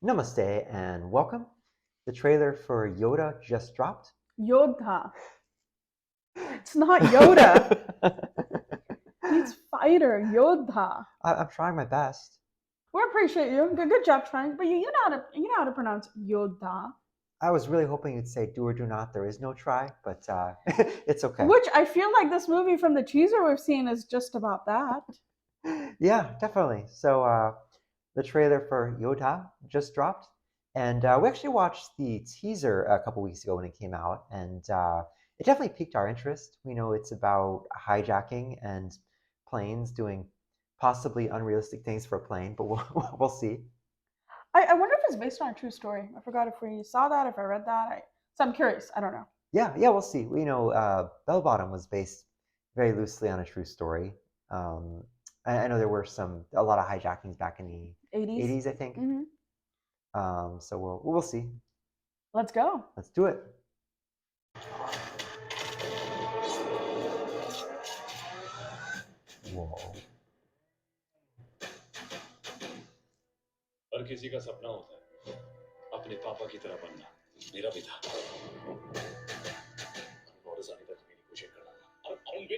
Namaste and welcome. The trailer for Yoda just dropped. Yodha. It's not Yoda. He's fighter. Yodha. I'm trying my best. We appreciate you. Good job trying. But you know how to pronounce Yodha. I was really hoping you'd say do or do not. There is no try, but it's okay. Which I feel like this movie from the teaser we've seen is just about that. Yeah, definitely. So the trailer for Yodha just dropped, and we actually watched the teaser a couple weeks ago when it came out, and it definitely piqued our interest. We know it's about hijacking and planes doing possibly unrealistic things for a plane, but we'll see. I wonder if it's based on a true story. I forgot if we saw that, if I read that. So I'm curious. I don't know. Yeah, we'll see. We know Bell Bottom was based very loosely on a true story. Um, I know there were a lot of hijackings back in the 80s. 80s, I think. So we'll see. Let's go. Let's do it. Whoa. हर किसी का सपना होता है अपने पापा की तरह बनना। मेरा भी था। वापस आने तक मेरी कोशिश करना था। अरुण भी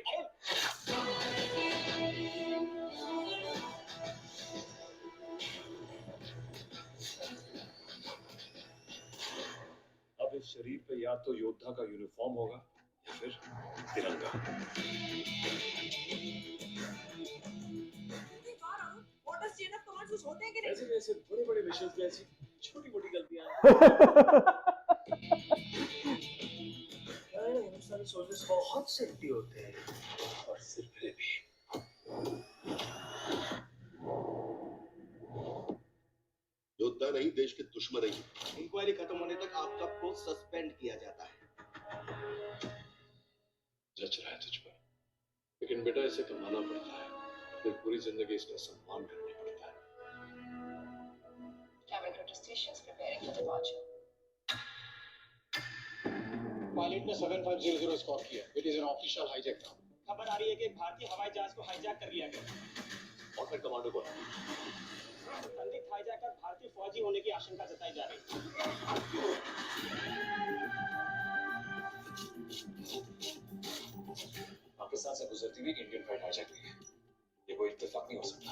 अब इस शरीर पे या तो योद्धा का यूनिफॉर्म होगा या फिर तिरंगा। होते हैं कि नहीं? ऐसे बड़े-बड़े विशेष में ऐसी छोटी-मोटी गलतियां हिंदुस्तानी सोल्जर्स बहुत सेफ्टी होते हैं और सिर्फ फिर भी योद्धा नहीं देश के दुश्मन ही। इंक्वायरी खत्म होने तक आप सबको सस्पेंड किया जाता है। जच रहा है तुझ पर, लेकिन बेटा इसे कमाना पड़ता है, फिर पूरी जिंदगी इसका सम्मान करना पड़ता है। Cabin crew to stations preparing for departure. Pilot ने 7500 स्कोर किया। It is an official hijack now. खबर आ रही है कि एक भारतीय हवाई जहाज को हाईजैक कर लिया गया। और फिर कमांडो को संदिग्ध हाईजैकर भारतीय फौजी होने की आशंका जताई जा रही है। पाकिस्तान से गुजरती हुई इंडियन फ्लाइट हाईजैक हुई है। ये कोई इत्तेफाक नहीं हो सकता।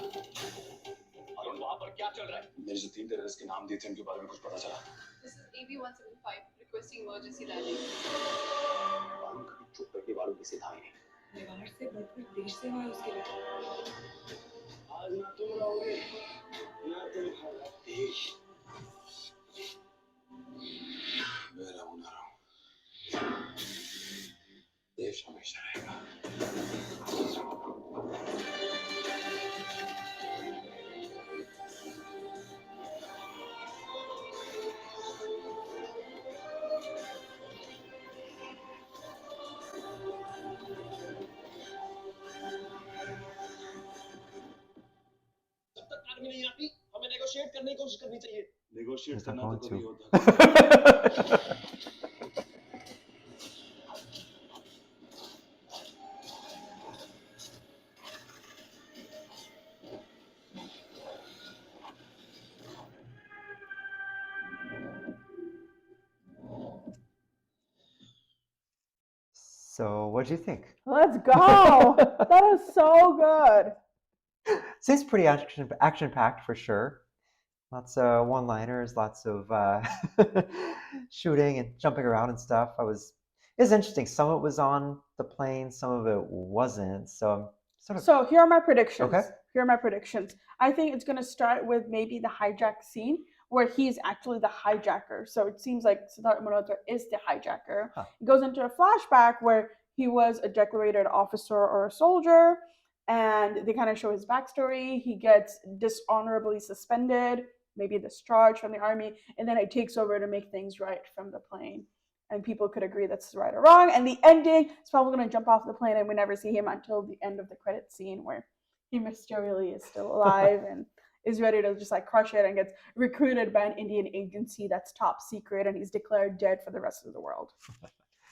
अरुण वहां पर क्या चल रहा है? मेरे जो 3 टेररिस्ट के नाम दिए थे उनके बारे में कुछ पता चला? This is AB-175 requesting emergency landing. Arun कभी चुप करके वालों की सीधा ही नहीं। परिवार से बढ़कर देश सेवा है उसके लिए। आज ना तुम रहोगे ना तुम खाओगे। देश मैं रहूं ना रहूं, देश हमेशा रहेगा। आर्मी नहीं आती, हमें नेगोशिएट करने की कोशिश करनी चाहिए। नेगोशिएट Yes, I करना want तो कभी to. होता है। So what do you think? Let's go. That is so good. Seems pretty action packed for sure. Lots of one-liners, lots of shooting and jumping around and stuff. It's interesting. Some of it was on the plane, some of it wasn't. So I'm sort of So here are my predictions. Okay. Here are my predictions. I think it's going to start with maybe the hijack scene where he's actually the hijacker. So it seems like Sidharth Malhotra is the hijacker. Huh. It goes into a flashback where he was a decorated officer or a soldier, and they kind of show his backstory. He gets dishonorably suspended, maybe discharged from the army, and then he takes over to make things right from the plane. And people could agree that's right or wrong. And the ending is probably going to jump off the plane, and we never see him until the end of the credit scene where he mysteriously is still alive and is ready to just like crush it and gets recruited by an Indian agency that's top secret, and he's declared dead for the rest of the world.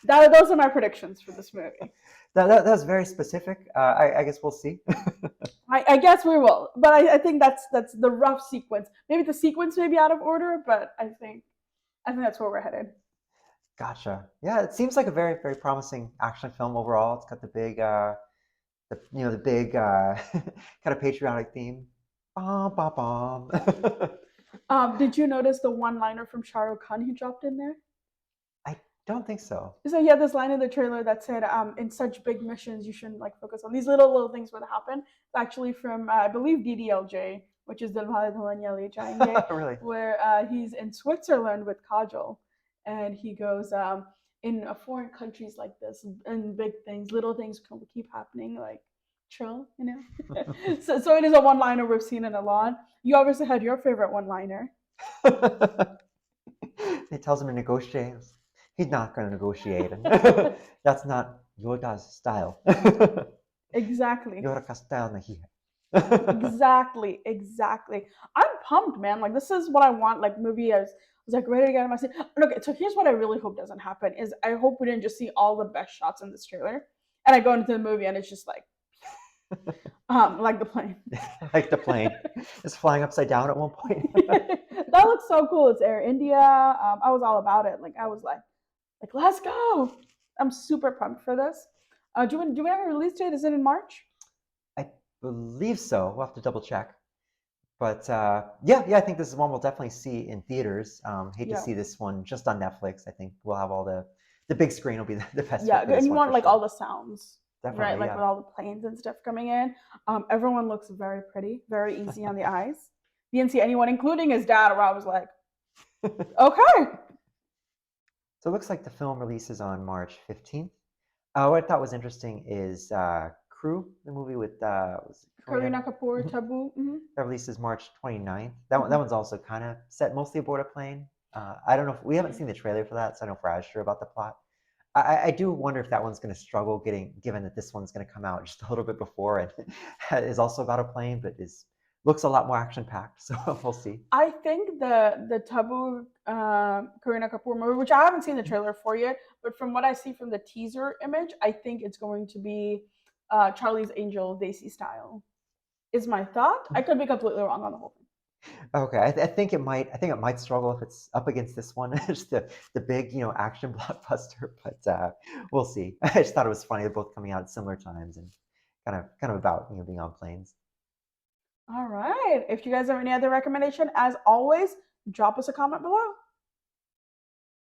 Those are my predictions for this movie. That was very specific. I guess we'll see. I guess we will, but I think that's the rough sequence. Maybe the sequence may be out of order, but I think that's where we're headed. Gotcha. Yeah, it seems like a very, very promising action film overall. It's got the big, the big kind of patriotic theme. Bom, bom, bom. Did you notice the one-liner from Shah Rukh Khan he dropped in there? I don't think so. So he had this line in the trailer that said, "In such big missions, you shouldn't like focus on these little things would happen." It's actually from I believe DDLJ, which is Dilwale Dulhania Le Jayenge, Really? where he's in Switzerland with Kajol, and he goes, "In foreign countries like this, and big things, little things can keep happening, like chill, you know." So it is a one-liner we've seen it a lot. You obviously had your favorite one-liner. He tells him to negotiate. He's not going to negotiate. That's not Yodha's style. Exactly. Yodha ka style nahi hai. Exactly. I'm pumped, man. Like this is what I want. Like movie, I was like ready to get in my seat. Okay, so here's what I really hope doesn't happen: is I hope we didn't just see all the best shots in this trailer, and I go into the movie and it's just like the plane. Like the plane is flying upside down at one point. That looks so cool. It's Air India. I was all about it. Like I was like let's go. I'm super pumped for this. Do we have a release date? Is it in March? I believe so. We'll have to double check. But yeah, I think this is one we'll definitely see in theaters. Hate to Yeah. see this one just on Netflix. I think we'll have all the big screen will be the best. Yeah, fit for this and you one want for like sure. all the sounds, Definitely, right? Like yeah. with all the planes and stuff coming in. Everyone looks very pretty, very easy on the eyes. Didn't see anyone, including his dad, where I was like, okay. So it looks like the film releases on March 15th. What I thought was interesting is Crew, the movie with was it Kareena Kapoor, Mhm. Taboo. That releases March 29th. That one's also kind of set mostly aboard a plane. I don't know if we haven't seen the trailer for that, so I don't know if we're as sure about the plot. I do wonder if that one's going to struggle given that this one's going to come out just a little bit before and is also about a plane, but looks a lot more action packed. So we'll see. I think the Taboo Kareena Kapoor movie, which I haven't seen the trailer for yet, but from what I see from the teaser image, I think it's going to be Charlie's Angel Desi style. Is my thought. I could be completely wrong on the whole thing. Okay, I think it might. I think it might struggle if it's up against this one. Just the big action blockbuster. But we'll see. I just thought it was funny. They're both coming out at similar times and kind of about being on planes. All right. If you guys have any other recommendation, as always, drop us a comment below.